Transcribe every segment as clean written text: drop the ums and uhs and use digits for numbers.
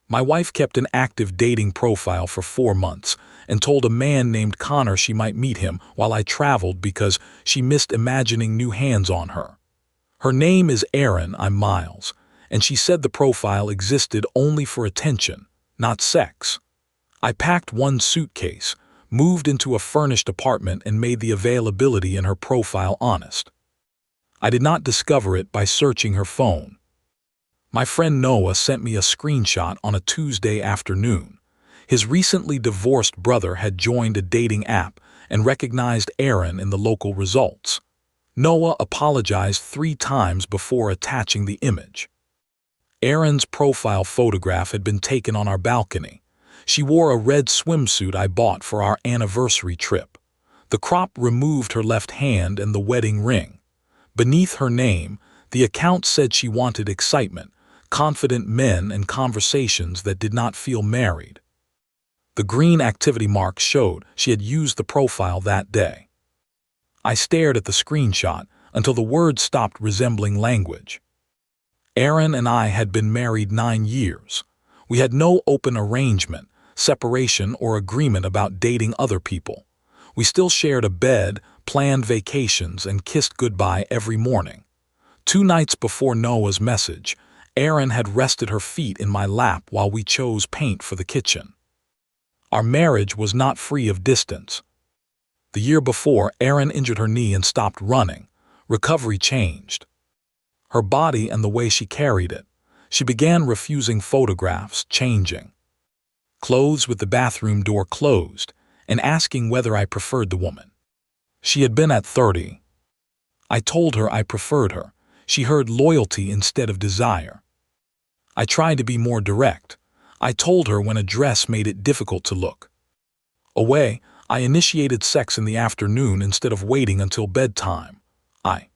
My wife kept an active dating profile for 4 months and told a man named Connor she might meet him while I traveled because she missed imagining new hands on her. Her name is Erin, I'm Miles, and she said the profile existed only for attention, not sex. I packed one suitcase, moved into a furnished apartment, and made the availability in her profile honest. I did not discover it by searching her phone. My friend Noah sent me a screenshot on a Tuesday afternoon. His recently divorced brother had joined a dating app and recognized Erin in the local results. Noah apologized 3 times before attaching the image. Erin's profile photograph had been taken on our balcony. She wore a red swimsuit I bought for our anniversary trip. The crop removed her left hand and the wedding ring. Beneath her name, the account said she wanted excitement, confident men, and conversations that did not feel married. The green activity mark showed she had used the profile that day. I stared at the screenshot until the words stopped resembling language. Erin and I had been married 9 years. We had no open arrangement, separation, or agreement about dating other people. We still shared a bed, planned vacations, and kissed goodbye every morning. 2 nights before Noah's message, Erin had rested her feet in my lap while we chose paint for the kitchen. Our marriage was not free of distance. The year before, Erin injured her knee and stopped running. Recovery changed her body and the way she carried it. She began refusing photographs, changing clothes with the bathroom door closed, and asking whether I preferred the woman. She had been at 30. I told her I preferred her. She heard loyalty instead of desire. I tried to be more direct. I told her when a dress made it difficult to look away. I initiated sex in the afternoon instead of waiting until bedtime. I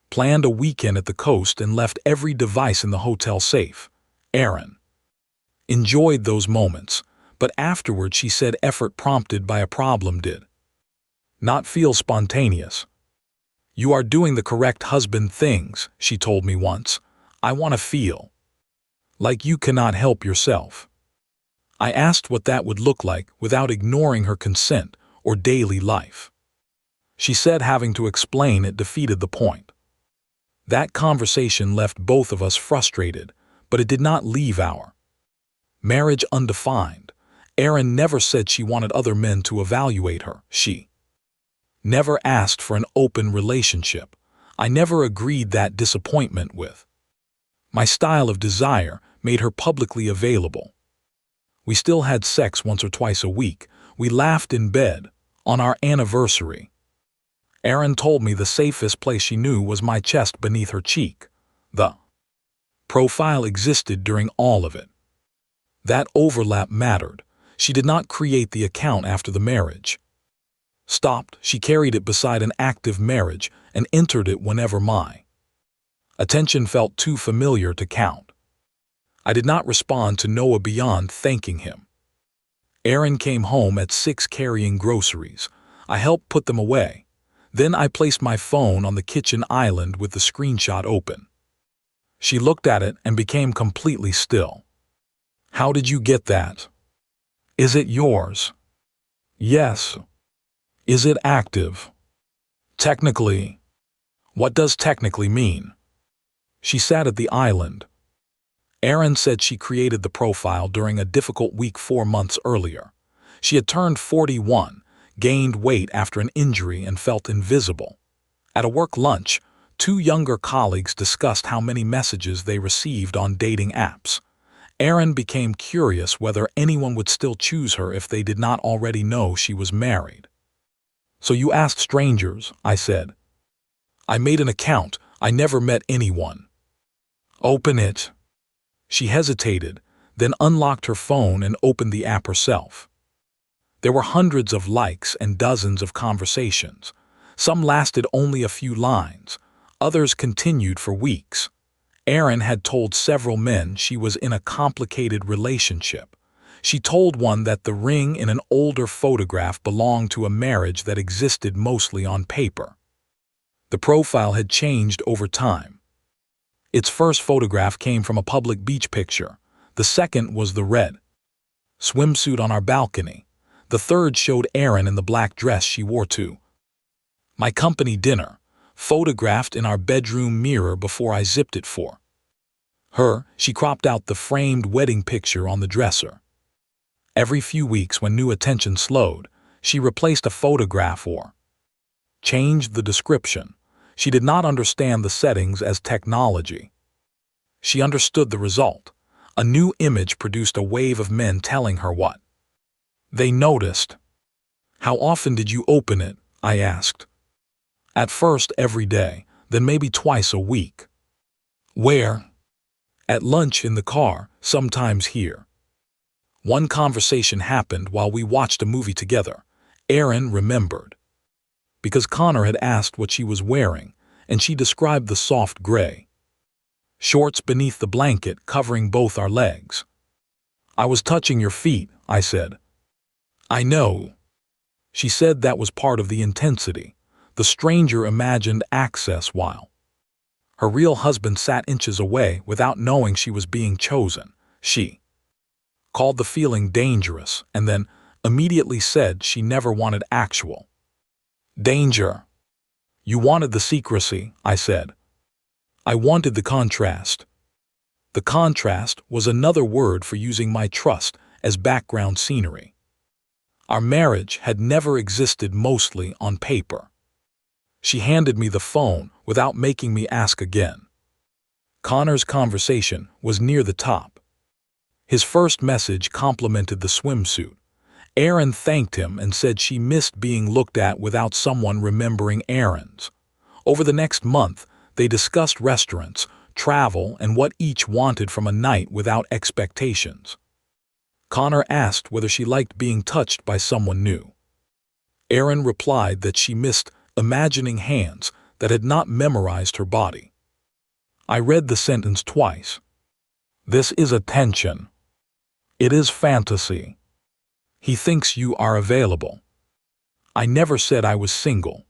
planned a weekend at the coast and left every device in the hotel safe. Erin enjoyed those moments, but afterward she said effort prompted by a problem did not feel spontaneous. "You are doing the correct husband things," she told me once. "I want to feel like you cannot help yourself." I asked what that would look like without ignoring her consent or daily life. She said having to explain it defeated the point. That conversation left both of us frustrated, but it did not leave our marriage undefined. Erin never said she wanted other men to evaluate her. She never asked for an open relationship. I never agreed that disappointment with my style of desire made her publicly available. We still had sex once or twice a week. We laughed in bed. On our anniversary, Erin told me the safest place she knew was my chest beneath her cheek. The profile existed during all of it. That overlap mattered. She did not create the account after the marriage stopped. She carried it beside an active marriage and entered it whenever my attention felt too familiar to count. I did not respond to Noah beyond thanking him. Erin came home at 6 carrying groceries. I helped put them away. Then I placed my phone on the kitchen island with the screenshot open. She looked at it and became completely still. "How did you get that? Is it yours?" "Yes." "Is it active?" "Technically." "What does technically mean?" She sat at the island. Erin said she created the profile during a difficult week 4 months earlier. She had turned 41, gained weight after an injury, and felt invisible. At a work lunch, 2 younger colleagues discussed how many messages they received on dating apps. Erin became curious whether anyone would still choose her if they did not already know she was married. "So you asked strangers," I said. "I made an account. I never met anyone." "Open it." She hesitated, then unlocked her phone and opened the app herself. There were hundreds of likes and dozens of conversations. Some lasted only a few lines. Others continued for weeks. Erin had told several men she was in a complicated relationship. She told one that the ring in an older photograph belonged to a marriage that existed mostly on paper. The profile had changed over time. Its first photograph came from a public beach picture. The The second was the red swimsuit on our balcony. The third showed Erin in the black dress she wore to my company dinner, photographed in our bedroom mirror before I zipped it for her. She cropped out the framed wedding picture on the dresser. Every few weeks, when new attention slowed, she replaced a photograph or changed the description. She did not understand the settings as technology. She understood the result. A new image produced a wave of men telling her what they noticed. "How often did you open it?" I asked. "At first every day, then maybe twice a week." "Where?" "At lunch, in the car, sometimes here." One conversation happened while we watched a movie together. Erin remembered, because Connor had asked what she was wearing, and she described the soft gray shorts beneath the blanket covering both our legs. "I was touching your feet," I said. "I know." She said that was part of the intensity. The stranger imagined access while her real husband sat inches away without knowing she was being chosen. She called the feeling dangerous and then immediately said she never wanted actual danger. "You wanted the secrecy," I said. "I wanted the contrast." The contrast was another word for using my trust as background scenery. Our marriage had never existed mostly on paper. She handed me the phone without making me ask again. Connor's conversation was near the top. His first message complimented the swimsuit. Erin thanked him and said she missed being looked at without someone remembering errands. Over the next month, they discussed restaurants, travel, and what each wanted from a night without expectations. Connor asked whether she liked being touched by someone new. Erin replied that she missed imagining hands that had not memorized her body. I read the sentence twice. "This is attention. It is fantasy. He thinks you are available. I never said I was single.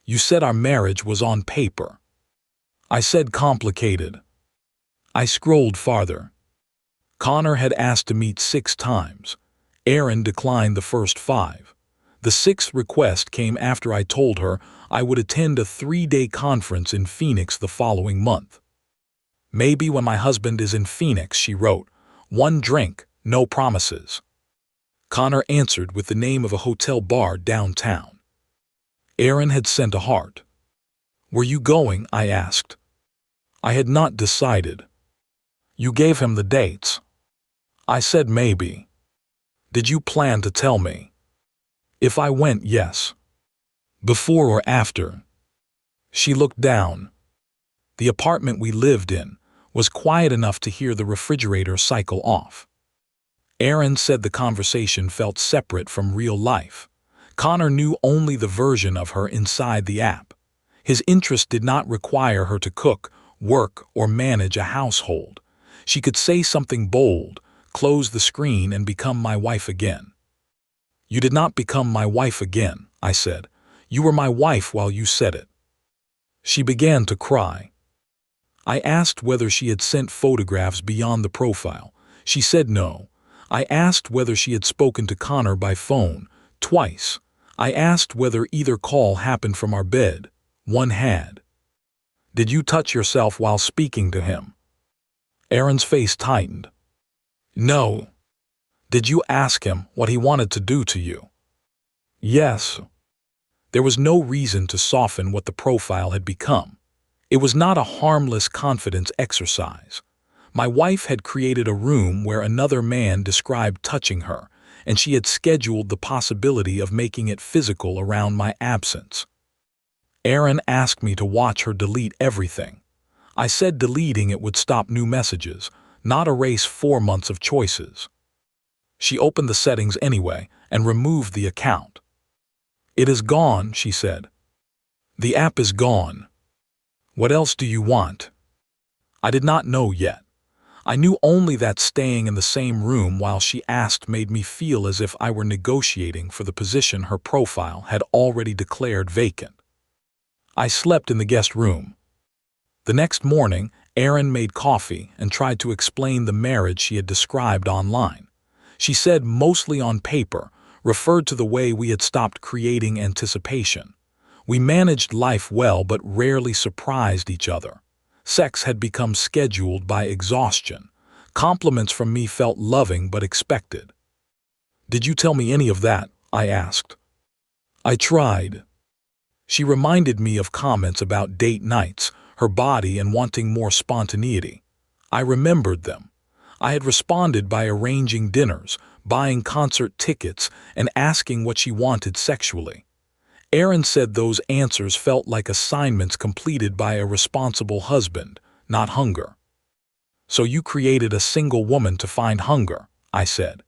You said our marriage was on paper." I said complicated. I scrolled farther. Connor had asked to meet 6 times. Erin declined the first 5. The 6th request came after I told her I would attend a 3-day conference in Phoenix the following month. "Maybe when my husband is in Phoenix," she wrote. "1 drink, no promises." Connor answered with the name of a hotel bar downtown. Erin had sent a heart. "Were you going?" I asked. "I had not decided." "You gave him the dates." I said maybe. "Did you plan to tell me?" "If I went, yes." "Before or after?" She looked down. The apartment we lived in was quiet enough to hear the refrigerator cycle off. Erin said the conversation felt separate from real life. Connor knew only the version of her inside the app. His interest did not require her to cook, work, or manage a household. She could say something bold, close the screen, and become my wife again. "You did not become my wife again," I said. "You were my wife while you said it." She began to cry. I asked whether she had sent photographs beyond the profile. She said no. I asked whether she had spoken to Connor by phone. Twice. I asked whether either call happened from our bed. One had. "Did you touch yourself while speaking to him?" Erin's face tightened. "No." "Did you ask him what he wanted to do to you?" "Yes." There was no reason to soften what the profile had become. It was not a harmless confidence exercise. My wife had created a room where another man described touching her, and she had scheduled the possibility of making it physical around my absence. Erin asked me to watch her delete everything. I said deleting it would stop new messages, not erase 4 months of choices. She opened the settings anyway and removed the account. "It is gone," she said. "The app is gone. What else do you want?" I did not know yet. I knew only that staying in the same room while she asked made me feel as if I were negotiating for the position her profile had already declared vacant. I slept in the guest room. The next morning, Erin made coffee and tried to explain the marriage she had described online. She said mostly on paper, referred to the way we had stopped creating anticipation. We managed life well but rarely surprised each other. Sex had become scheduled by exhaustion. Compliments from me felt loving but expected. "Did you tell me any of that?" I asked. "I tried." She reminded me of comments about date nights, her body, and wanting more spontaneity. I remembered them. I had responded by arranging dinners, buying concert tickets, and asking what she wanted sexually. Erin said those answers felt like assignments completed by a responsible husband, not hunger. "So you created a single woman to find hunger," I said.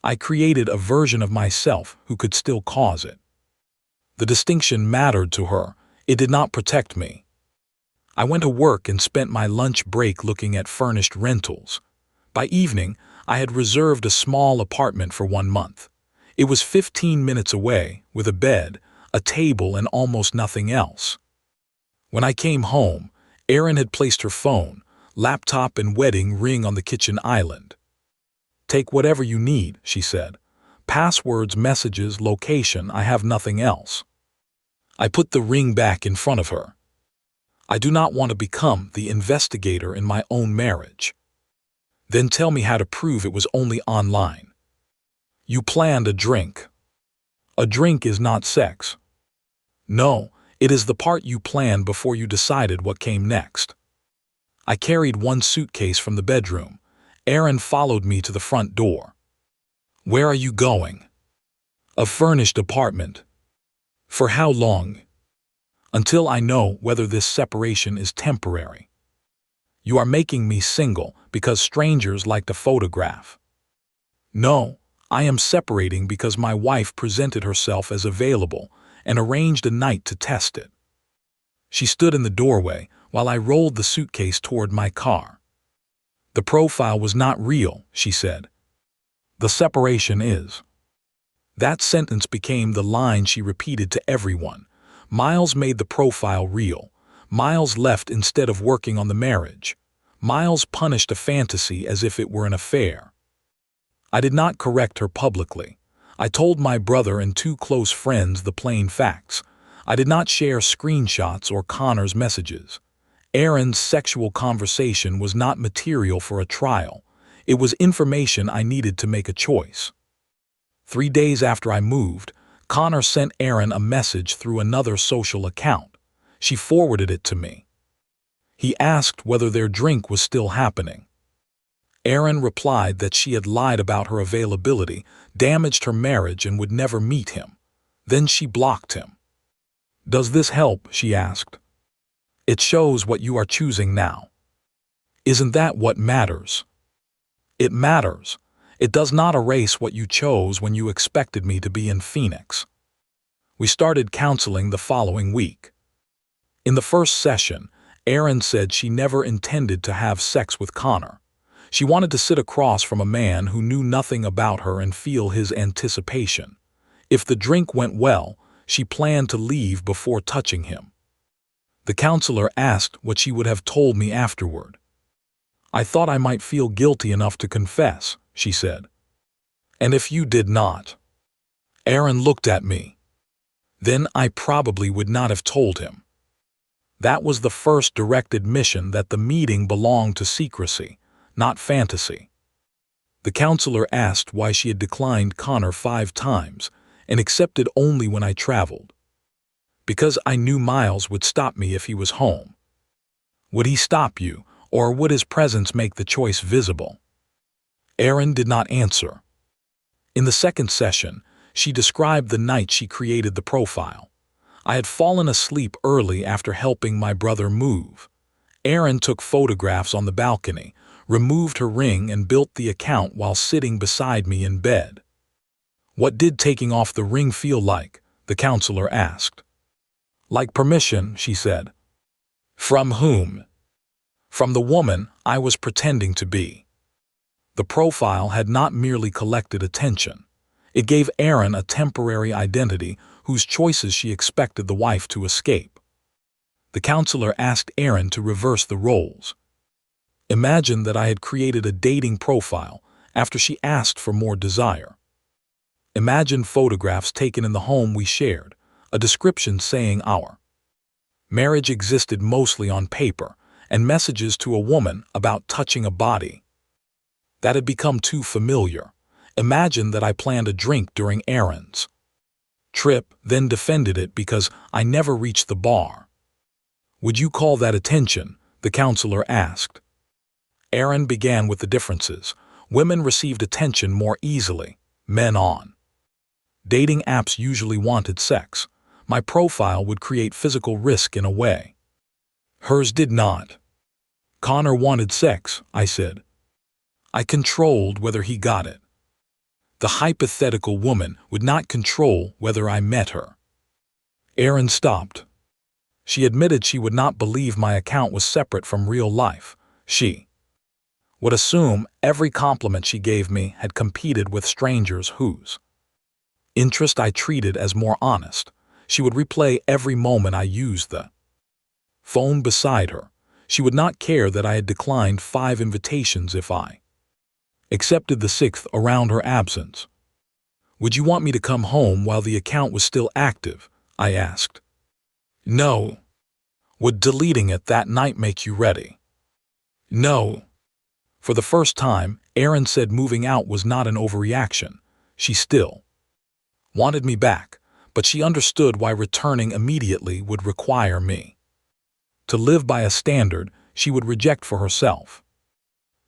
"I created a version of myself who could still cause it." The distinction mattered to her. It did not protect me. I went to work and spent my lunch break looking at furnished rentals. By evening, I had reserved a small apartment for 1 month. It was 15 minutes away, with a bed, a table, and almost nothing else. When I came home, Erin had placed her phone, laptop, and wedding ring on the kitchen island. "Take whatever you need," she said. "Passwords, messages, location, I have nothing else." I put the ring back in front of her. I do not want to become the investigator in my own marriage. "Then tell me how to prove it was only online." "You planned a drink." "A drink is not sex." "No, it is the part you planned before you decided what came next." I carried 1 suitcase from the bedroom. Erin followed me to the front door. "Where are you going?" "A furnished apartment." "For how long?" "Until I know whether this separation is temporary." "You are making me single because strangers like to photograph." "No, I am separating because my wife presented herself as available and arranged a night to test it." She stood in the doorway while I rolled the suitcase toward my car. "The profile was not real," she said. "The separation is." That sentence became the line she repeated to everyone. Miles made the profile real. Miles left instead of working on the marriage. Miles punished a fantasy as if it were an affair. I did not correct her publicly. I told my brother and 2 close friends the plain facts. I did not share screenshots or Connor's messages. Erin's sexual conversation was not material for a trial. It was information I needed to make a choice. 3 days after I moved, Connor sent Erin a message through another social account. She forwarded it to me. He asked whether their drink was still happening. Erin replied that she had lied about her availability, damaged her marriage, and would never meet him. Then she blocked him. "Does this help?" she asked. "It shows what you are choosing now." "Isn't that what matters?" "It matters. It does not erase what you chose when you expected me to be in Phoenix." We started counseling the following week. In the first session, Erin said she never intended to have sex with Connor. She wanted to sit across from a man who knew nothing about her and feel his anticipation. If the drink went well, she planned to leave before touching him. The counselor asked what she would have told me afterward. "I thought I might feel guilty enough to confess," she said. "And if you did not?" Erin looked at me. "Then I probably would not have told him." That was the first direct admission that the meeting belonged to secrecy, not fantasy. The counselor asked why she had declined Connor 5 times and accepted only when I traveled. "Because I knew Miles would stop me if he was home." "Would he stop you, or would his presence make the choice visible?" Erin did not answer. In the second session, she described the night she created the profile. I had fallen asleep early after helping my brother move. Erin took photographs on the balcony, removed her ring, and built the account while sitting beside me in bed. "What did taking off the ring feel like?" the counselor asked. "Like permission," she said. "From whom?" "From the woman I was pretending to be." The profile had not merely collected attention. It gave Erin a temporary identity whose choices she expected the wife to escape. The counselor asked Erin to reverse the roles. Imagine that I had created a dating profile after she asked for more desire. Imagine photographs taken in the home we shared, a description saying our marriage existed mostly on paper, and messages to a woman about touching a body. That had become too familiar. Imagine that I planned a drink during Erin's trip, then defended it because I never reached the bar. Would you call that attention? The counselor asked. Erin began with the differences. Women received attention more easily, men on dating apps usually wanted sex. My profile would create physical risk in a way. Hers did not. Connor wanted sex, I said. I controlled whether he got it. The hypothetical woman would not control whether I met her. Erin stopped. She admitted she would not believe my account was separate from real life. She would assume every compliment she gave me had competed with strangers whose interest I treated as more honest. She would replay every moment I used the phone beside her. She would not care that I had declined 5 invitations if I accepted the 6th around her absence. Would you want me to come home while the account was still active? I asked. No. Would deleting it that night make you ready? No. For the first time, Erin said moving out was not an overreaction. She still wanted me back, but she understood why returning immediately would require me to live by a standard she would reject for herself.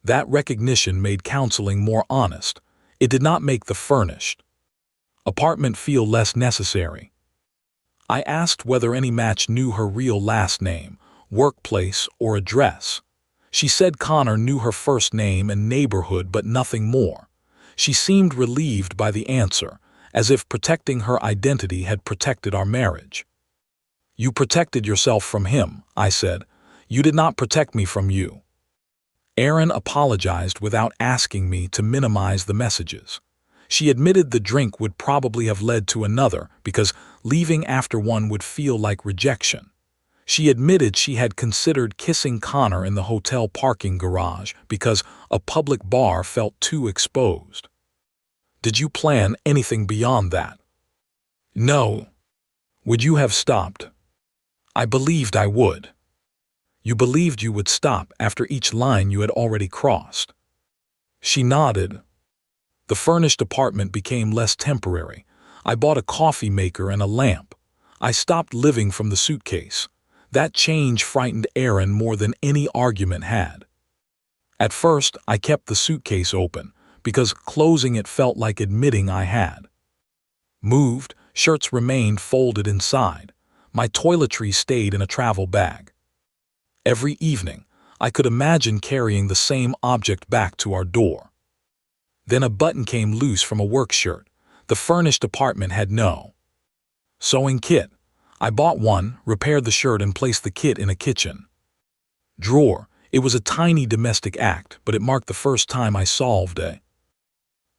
That recognition made counseling more honest. It did not make the furnished apartment feel less necessary. I asked whether any match knew her real last name, workplace, or address. She said Connor knew her first name and neighborhood but nothing more. She seemed relieved by the answer, as if protecting her identity had protected our marriage. You protected yourself from him, I said. You did not protect me from you. Erin apologized without asking me to minimize the messages. She admitted the drink would probably have led to another because leaving after one would feel like rejection. She admitted she had considered kissing Connor in the hotel parking garage because a public bar felt too exposed. Did you plan anything beyond that? No. Would you have stopped? I believed I would. You believed you would stop after each line you had already crossed. She nodded. The furnished apartment became less temporary. I bought a coffee maker and a lamp. I stopped living from the suitcase. That change frightened Erin more than any argument had. At first, I kept the suitcase open, because closing it felt like admitting I had moved. Shirts remained folded inside. My toiletries stayed in a travel bag. Every evening, I could imagine carrying the same object back to our door. Then a button came loose from a work shirt. The furnished apartment had no sewing kit. I bought one, repaired the shirt, and placed the kit in a kitchen drawer. It was a tiny domestic act, but it marked the first time I solved a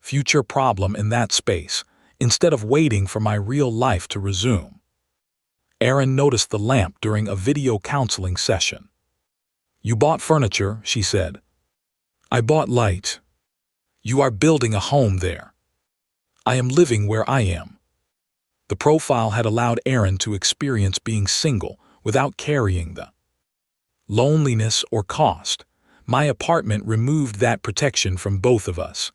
future problem in that space, instead of waiting for my real life to resume. Erin noticed the lamp during a video counseling session. You bought furniture, she said. I bought light. You are building a home there. I am living where I am. The profile had allowed Erin to experience being single without carrying the loneliness or cost. My apartment removed that protection from both of us.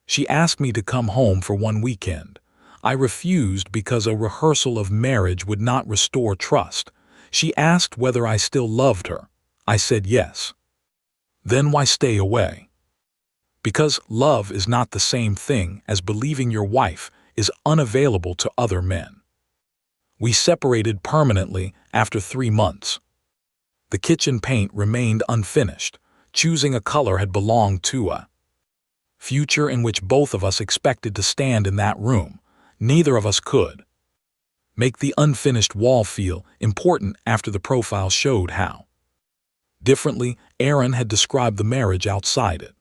She asked me to come home for one weekend. I refused because a rehearsal of marriage would not restore trust. She asked whether I still loved her. I said yes. Then why stay away? Because love is not the same thing as believing your wife is unavailable to other men. We separated permanently after 3 months. The kitchen paint remained unfinished. Choosing a color had belonged to a future in which both of us expected to stand in that room. Neither of us could make the unfinished wall feel important after the profile showed how differently Erin had described the marriage outside it.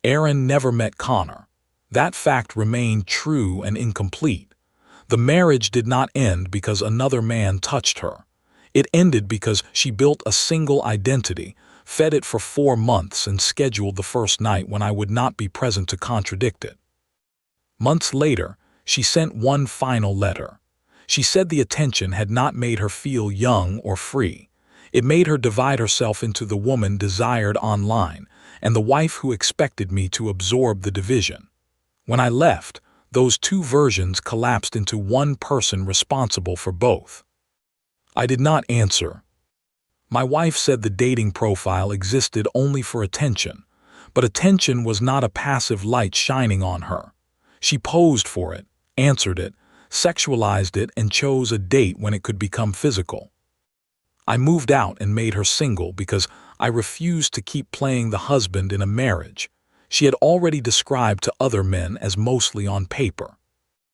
Erin never met Connor. That fact remained true and incomplete. The marriage did not end because another man touched her. It ended because she built a single identity, fed it for 4 months, and scheduled the first night when I would not be present to contradict it. Months later, she sent one final letter. She said the attention had not made her feel young or free. It made her divide herself into the woman desired online and the wife who expected me to absorb the division. When I left, those two versions collapsed into one person responsible for both. I did not answer. My wife said the dating profile existed only for attention, but attention was not a passive light shining on her. She posed for it, answered it, sexualized it, and chose a date when it could become physical. I moved out and made her single because I refused to keep playing the husband in a marriage she had already described to other men as mostly on paper.